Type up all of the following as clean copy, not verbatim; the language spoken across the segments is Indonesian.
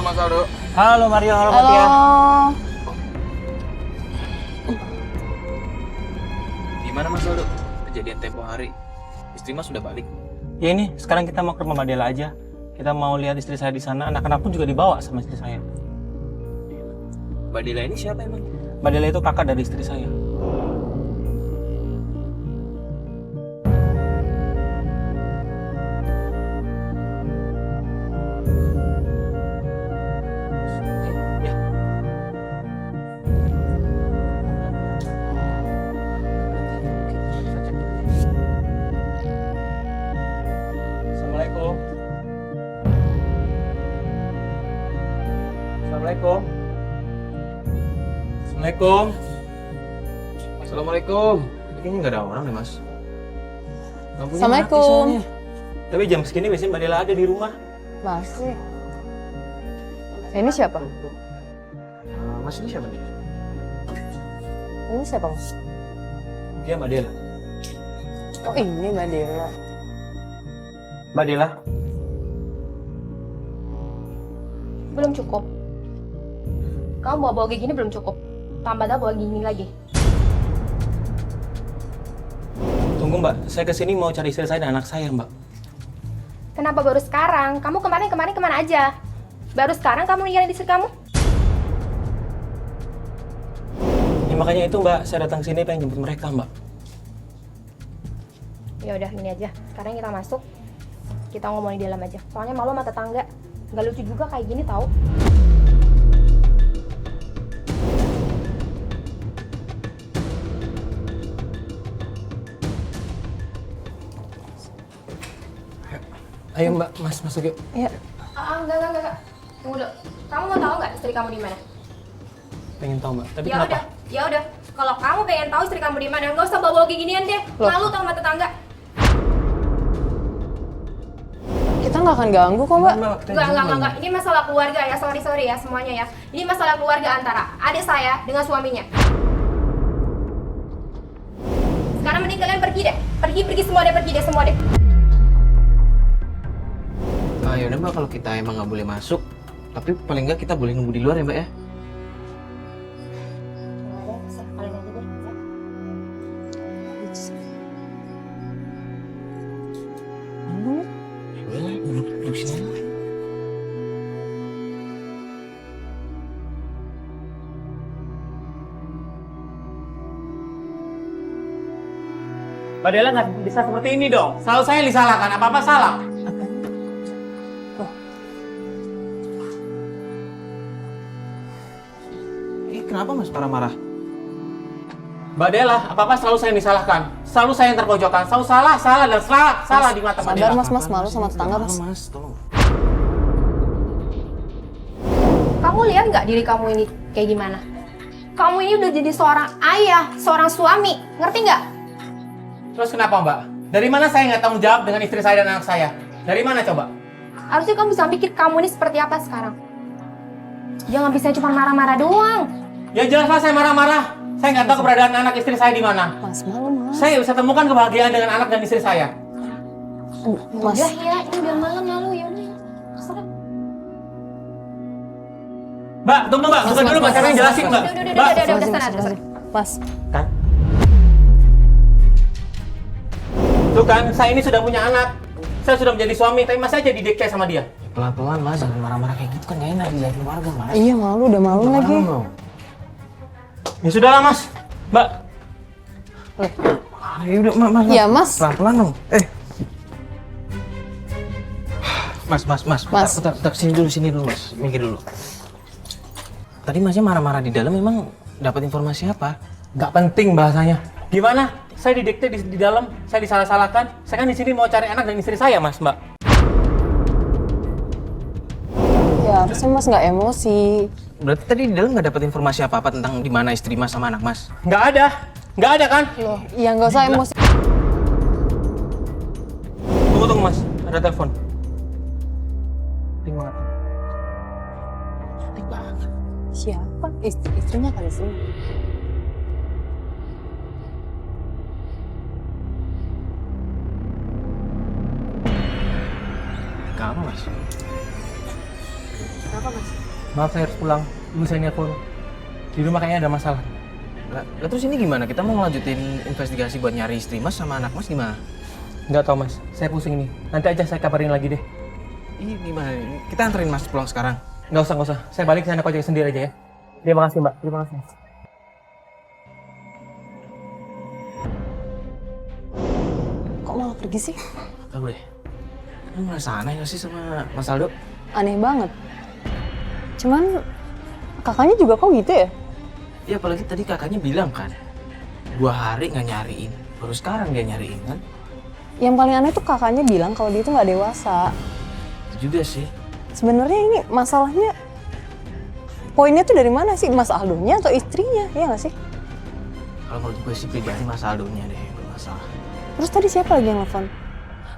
Mas Aldo. Halo Mario, halo Halo. Fatia. Gimana Mas Aldo? Kejadian tempo hari. Istri Mas sudah balik. Ya ini, sekarang kita mau ke rumah Mbak Dela aja. Kita mau lihat istri saya di sana. Anak-anak pun juga dibawa sama istri saya. Mbak Dila ini siapa emang? Mbak Dela itu kakak dari istri saya. Assalamualaikum. Assalamualaikum. Assalamualaikum. Assalamualaikum. Ini nggak ada orang nih Mas. Lampunya Assalamualaikum. mati soalnya. Tapi jam segini biasanya Mbak Dela ada di rumah. Masih. Ini siapa? Mas ini siapa nih? Ini siapa, Mas? Dia Mbak Dela. Oh, ini Mbak Dela. Mbak Dela, Belum cukup. Kamu bawa-bawa kayak gini belum cukup. Tambah dah bawa gini lagi. tunggu Mbak. Saya kesini mau cari istri saya dan anak saya, Mbak. Kenapa baru sekarang? Kamu kemarin kemana aja? Baru sekarang kamu nyariin istri kamu? Ya, makanya itu Mbak, saya datang sini pengen jemput mereka, Mbak. Ya udah gini aja. Sekarang kita masuk. Kita ngomongin di dalam aja. Soalnya malu sama tetangga. Nggak lucu juga kayak gini tahu. Ayo Mbak, Mas masuk yuk. Iya. Enggak. Tunggu dulu. Kamu mau tahu nggak istri kamu di mana? Pengen tahu Mbak. Tapi Ya kenapa? udah. Ya udah. Kalau kamu pengen tahu istri kamu di mana, nggak usah bawa-bawa kayak ginian deh. Loh. Malu tau sama tetangga. Kita nggak akan ganggu kok, Mbak. Enggak. Ini masalah keluarga ya. Sorry ya semuanya ya. Ini masalah keluarga antara adik saya dengan suaminya. Sekarang mending kalian pergi deh. Pergi semua deh. Ya udah Mbak, kalau kita emang nggak boleh masuk, tapi paling nggak kita boleh nunggu di luar ya Mbak ya. Boleh, duduk sini aja. Mbak Dela nggak bisa seperti ini dong. Selalu saya yang disalahkan, apa-apa salah. Kenapa Mas marah-marah? Mbak Dela, apa-apa selalu saya yang disalahkan. Selalu saya yang terpojokkan. Selalu salah di mata Mbak Sabar, Dela. Mas malu sama tetangga, Mas. Mas, tolong. Kamu lihat nggak diri kamu ini kayak gimana? Kamu ini udah jadi seorang ayah, seorang suami, ngerti nggak? Terus kenapa Mbak? Dari mana saya nggak tanggung jawab dengan istri saya dan anak saya? Dari mana coba? Harusnya kamu bisa pikir kamu ini seperti apa sekarang. Jangan bisa cuma marah-marah doang. Ya jelaslah saya marah-marah. Saya nggak tahu keberadaan anak istri saya di mana. Mas malu, Mas. Saya bisa temukan kebahagiaan dengan anak dan istri saya. Mas. Udah ya, ini udah malam lalu ya udah. Terserah. Mbak, tunggu Mbak. Bukan dulu Mbak, saya yang jelasin Mbak. Mbak, Udah sana. Mas. kan? Tuh kan, saya ini sudah punya anak. Saya sudah menjadi suami, tapi Mas saya jadi dikte sama dia. Pelan-pelan Mas, jangan marah-marah kayak gitu kan nggak enak di dalam keluarga Mas. Iya malu, udah malu lagi. Ya sudahlah Mas. Mbak, Ya udah Mas. Iya, Mas. Pelan-pelan dong. Mas. Bentar, sini dulu Mas. Mikir dulu. Tadi Masnya marah-marah di dalam, memang dapat informasi apa? nggak penting bahasanya. Gimana? Saya didikte di dalam, saya disalah-salahkan. Saya kan di sini mau cari anak dan istri saya, Mas, Mbak. Ya harusnya Mas nggak emosi. Berarti tadi di dalam nggak dapat informasi apa-apa tentang di mana istri Mas sama anak Mas? Nggak ada kan? Loh, ya nggak usah emosi. Tunggu Mas, ada telepon. Penting banget. Penting banget. Siapa? Istrinya kali sih. Kamu Mas? Kenapa mas? Maaf saya harus pulang. Dulu saya nelpon. Di rumah kayaknya ada masalah. Lah, terus ini gimana? Kita mau ngelanjutin investigasi buat nyari istri Mas sama anak Mas gimana? Nggak tahu mas, saya pusing nih. Nanti aja saya kabarin lagi deh. Ini gimana? Kita anterin Mas pulang sekarang. Nggak usah. Saya balik sana kojek sendiri aja ya. Terima kasih mbak, terima kasih. Kok malah pergi sih? Tahu deh. Lu merasa aneh gak sih sama Mas Aldo? Aneh banget. Cuman kakaknya juga kok gitu ya? Ya apalagi tadi kakaknya bilang kan, 2 hari nggak nyariin, baru sekarang dia nyariin kan? Yang paling aneh tuh kakaknya bilang kalau dia tuh nggak dewasa. Itu juga sih. Sebenarnya ini masalahnya poinnya tuh dari mana sih? Mas Aldonya atau istrinya? Ya nggak sih? Kalau menurut gue sih pribadi Mas Aldonya deh yang bermasalah. Terus tadi siapa lagi yang nelfon?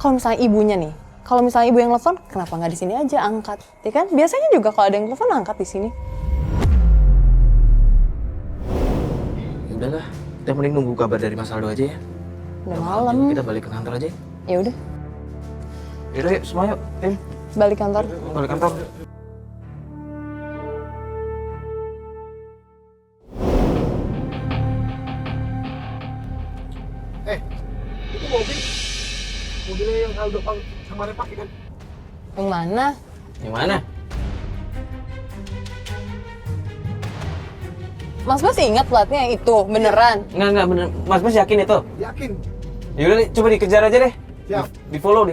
Kalau misalnya ibunya nih, kalau misalnya ibu yang nelfon, kenapa nggak di sini aja angkat? Ya kan? Biasanya juga kalau ada yang nelfon angkat di sini. Ya udahlah, kita mending nunggu kabar dari Mas Aldo aja ya. Udah Udah malam. juga, kita balik ke kantor aja. Ya udah, Yaudah yuk, semua yuk, tim. balik kantor. Balik kantor. Itu mobilnya yang Aldo kemarin pakai kan? Yang mana? Yang mana? Mas ingat platnya yang itu, beneran? Enggak bener. Mas yakin itu? Yakin. Yaudah deh, coba dikejar aja deh. Siap. Di follow.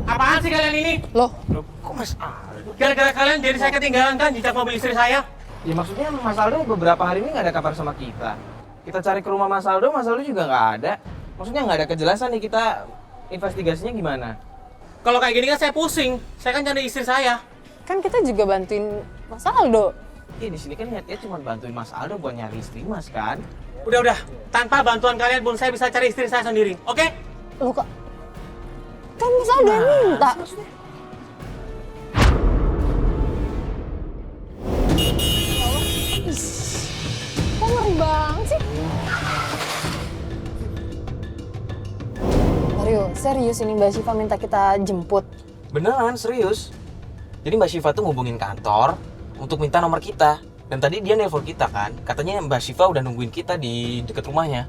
Apaan sih kalian ini? Loh, Kok Mas Aldo? Gara-gara kalian jadi saya ketinggalan kan jejak mobil istri saya? Ya maksudnya Mas Aldo beberapa hari ini nggak ada kabar sama kita. Kita cari ke rumah Mas Aldo juga nggak ada. Maksudnya nggak ada kejelasan nih kita investigasinya gimana. Kalau kayak gini kan saya pusing. Saya kan cari istri saya. kan kita juga bantuin Mas Aldo. Iya di sini kan niatnya cuma bantuin Mas Aldo buat nyari istri Mas kan. Udah. Tanpa bantuan kalian pun saya bisa cari istri saya sendiri. Oke? Loh kok? Kan Mas Aldo yang minta. Kok ngeri banget sih? Mario, serius ini Mbak Syifa minta kita jemput. Beneran serius. Jadi Mbak Syifa tuh ngubungin kantor untuk minta nomor kita. Dan tadi dia nelpon kita kan. Katanya Mbak Syifa udah nungguin kita di dekat rumahnya.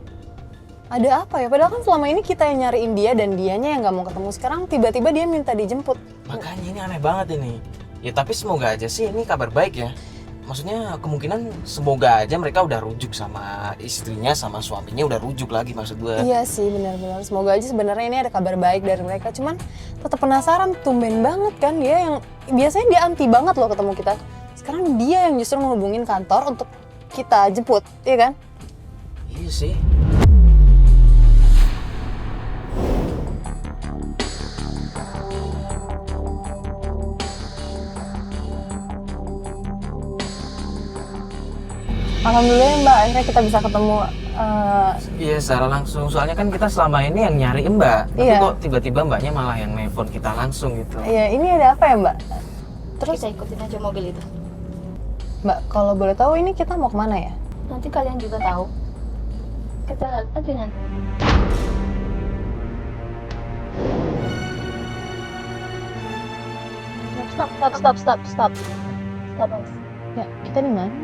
Ada apa ya? Padahal kan selama ini kita yang nyariin dia dan dianya yang nggak mau ketemu. Sekarang tiba-tiba dia minta dijemput. Makanya ini aneh banget ini. Ya tapi semoga aja sih ini kabar baik ya. Maksudnya kemungkinan semoga aja mereka udah rujuk sama istrinya sama suaminya udah rujuk lagi maksud gue. Iya sih benar-benar. Semoga aja sebenarnya ini ada kabar baik dari mereka. Cuman tetap penasaran, tumben banget kan dia yang biasanya dia anti banget loh ketemu kita. Sekarang dia yang justru menghubungin kantor untuk kita jemput, iya kan? Iya sih. Alhamdulillah ya Mbak, akhirnya kita bisa ketemu. Iya secara langsung. Soalnya kan kita selama ini yang nyari Mbak. Tapi Iya. kok tiba-tiba Mbaknya malah yang nelpon kita langsung gitu. Iya, ini ada apa ya Mbak? Terus Kita ikutin aja mobil itu. Mbak, kalau boleh tahu ini kita mau kemana ya? Nanti kalian juga tahu. Kita lihat aja nanti. Stop. Stop, Mas. Ya, kita di mana?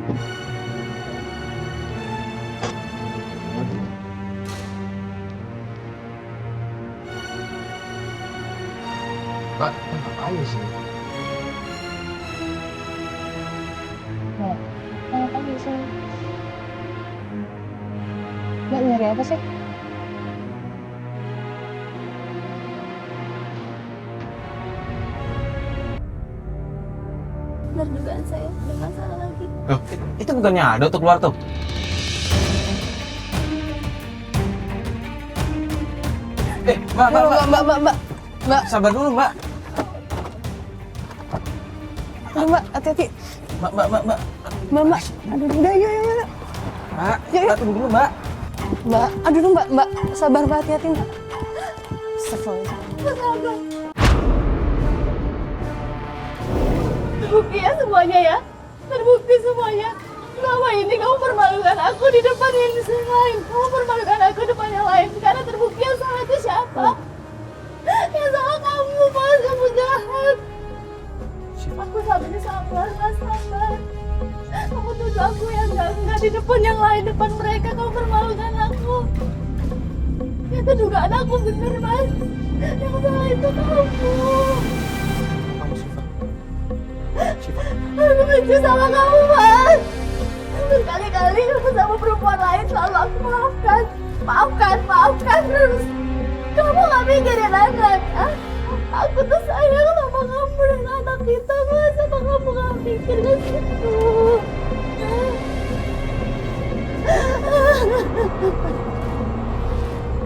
Mbak, ngapain sih? Mbak, ngapain di sini? Mbak nyari apa sih? Benar dugaan saya, udah nggak salah lagi. Loh, itu bukannya ada tuh keluar tuh? Mbak, sabar dulu Mbak. Aduh Mbak, hati-hati. Mbak. Mbak. Aduh, udah, yuk. Mbak, Yuk. Mbak tunggu dulu Mbak. Mbak, aduh Mbak, sabar Mbak, hati-hati Mbak. Astagfirullah. Terbukti ya semuanya ya. Terbukti semuanya. Selama ini kamu permalukan aku di depan yang lain. Kamu permalukan aku di depan yang lain. Sekarang terbukti yang salah itu siapa? Di depan mereka kau permalukan aku. Itu dugaan aku bener, Mas. Yang salah itu kamu. Kamu Syifa. Syifa. Aku benci sama kamu, Mas. Berkali-kali kamu sama perempuan lain selalu aku maafkan. Maafkan terus. Kamu gak mikirin anak, ah? Aku tuh sayang sama kamu dan anak kita, Mas. Apa kamu gak mikir ke situ?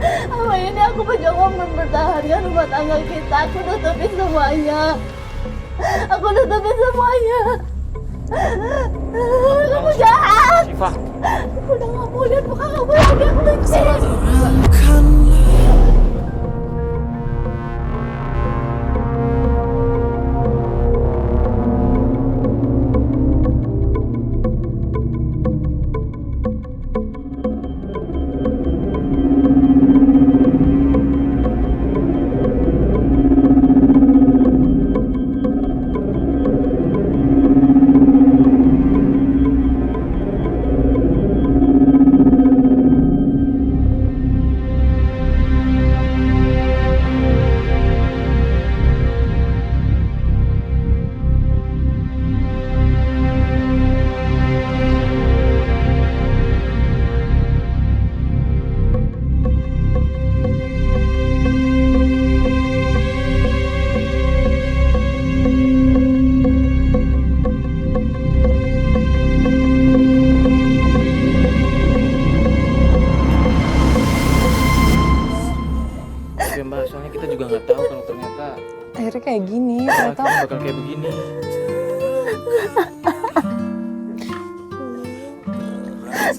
Apa ini aku mencoba mempertahankan rumah tangga kita. Aku tutupin semuanya. Aku tutupin semuanya. Kamu jahat. Syifa. Aku udah gak mau lihat muka kamu lagi. Aku benci. Ya Mbak, soalnya kita juga nggak tahu kalau ternyata Akhirnya kayak gini, ternyata akhirnya bakal kayak begini.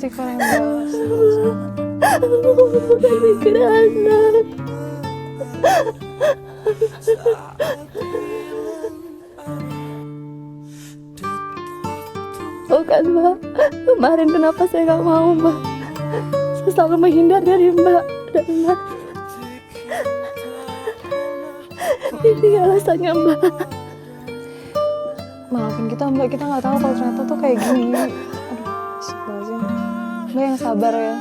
istighfar yang balas. Aku bukan mikir anak. Oh kan, Mbak. Kemarin kenapa saya nggak mau, Mbak? Saya selalu menghindar dari Mbak dan Mbak. Ini alasannya, Mbak. Maafin kita Mbak, kita nggak tahu kalau ternyata tuh kayak gini. Aduh, astagfirullahaladzim. Mbak yang sabar ya.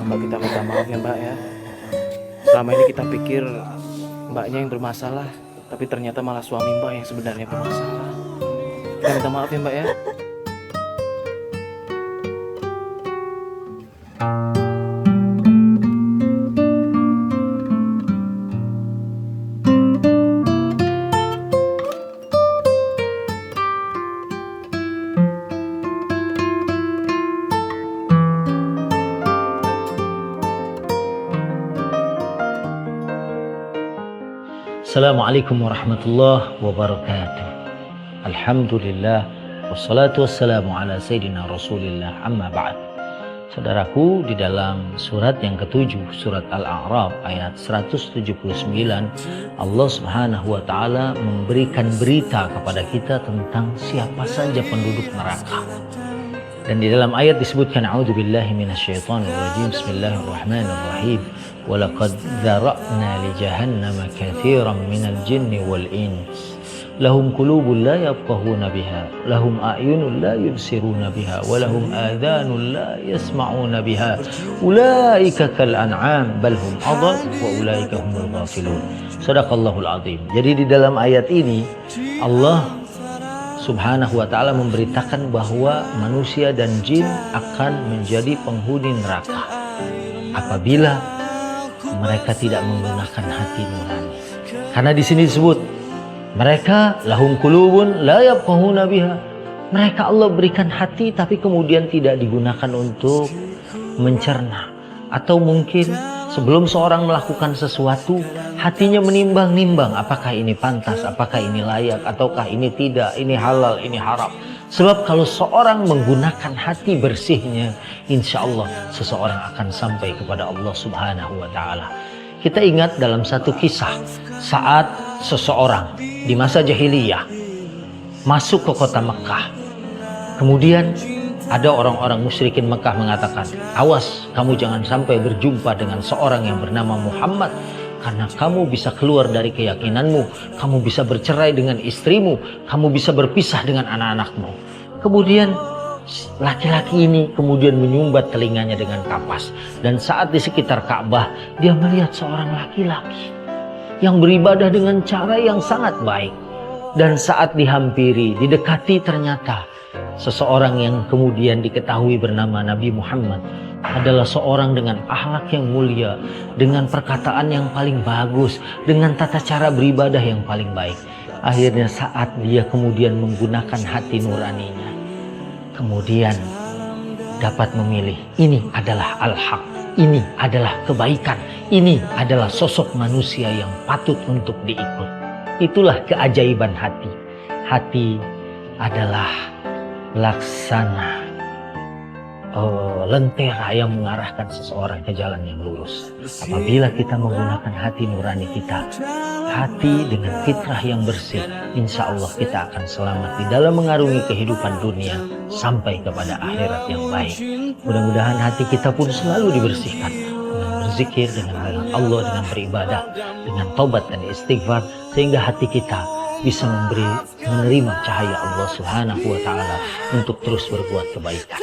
Mbak, kita minta maaf ya Mbak ya. Selama ini kita pikir Mbaknya yang bermasalah, tapi ternyata malah suami Mbak yang sebenarnya bermasalah. Kita minta maaf ya Mbak ya. Assalamualaikum warahmatullahi wabarakatuh. Alhamdulillah wassalatu wassalamu ala sayyidina Rasulillah, amma ba'd. Saudaraku, di dalam surat yang ke-7, surat Al-A'raf ayat 179, Allah Subhanahu wa taala memberikan berita kepada kita tentang siapa saja penduduk neraka. Dan di dalam ayat disebutkan a'udzubillahi minasyaitonir rajim, bismillahirrahmanirrahim. وَلَقَدْ ذَرَأْنَا لِجَهَنَّمَ كَثِيرًا مِنَ الْجِنِّ وَالْإِنسِ لَهُمْ قُلُوبٌ لَا يَفْقَهُونَ بِهَا لَهُمْ أَعْيُنٌ لَا يُبْصِرُونَ بِهَا وَلَهُمْ آذَانٌ لَا يَسْمَعُونَ بِهَا أُولَئِكَ كَالْأَنْعَامِ بَلْ هُمْ أَضَلُّ وَأُولَئِكَ هُمُ الْغَافِلُونَ. Sadaqallahul azim. Jadi di dalam ayat ini Allah Subhanahu wa ta'ala memberitakan bahwa manusia dan jin akan menjadi penghuni neraka apabila mereka tidak menggunakan hati nurani. Karena di sini disebut mereka lahum qulubun la yafqahuna biha. Mereka Allah berikan hati tapi kemudian tidak digunakan untuk mencerna. Atau mungkin sebelum seorang melakukan sesuatu, hatinya menimbang-nimbang apakah ini pantas, apakah ini layak, ataukah ini tidak, ini halal, ini haram. Sebab kalau seorang menggunakan hati bersihnya, insya Allah seseorang akan sampai kepada Allah Subhanahu wa ta'ala. Kita ingat dalam satu kisah saat seseorang di masa jahiliyah masuk ke kota Mekah. Kemudian ada orang-orang musyrikin Mekah mengatakan, awas kamu jangan sampai berjumpa dengan seorang yang bernama Muhammad, karena kamu bisa keluar dari keyakinanmu, kamu bisa bercerai dengan istrimu, kamu bisa berpisah dengan anak-anakmu. Kemudian laki-laki ini kemudian menyumbat telinganya dengan kapas. Dan saat di sekitar Ka'bah, dia melihat seorang laki-laki yang beribadah dengan cara yang sangat baik. Dan saat dihampiri, didekati, ternyata seseorang yang kemudian diketahui bernama Nabi Muhammad adalah seorang dengan akhlak yang mulia, dengan perkataan yang paling bagus, dengan tata cara beribadah yang paling baik. Akhirnya saat dia kemudian menggunakan hati nuraninya, kemudian dapat memilih, ini adalah al-haq, ini adalah kebaikan, ini adalah sosok manusia yang patut untuk diikut. Itulah keajaiban hati. Hati adalah laksana lentera yang mengarahkan seseorang ke jalan yang lurus. Apabila kita menggunakan hati nurani kita, hati dengan fitrah yang bersih, insya Allah kita akan selamat di dalam mengarungi kehidupan dunia sampai kepada akhirat yang baik. Mudah-mudahan hati kita pun selalu dibersihkan dengan berzikir, dengan mengenal Allah, dengan beribadah, dengan taubat dan istighfar, sehingga hati kita bisa menerima cahaya Allah Subhanahu wa Ta'ala untuk terus berbuat kebaikan.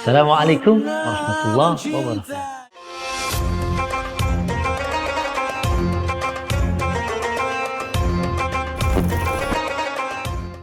Assalamualaikum warahmatullahi wabarakatuh.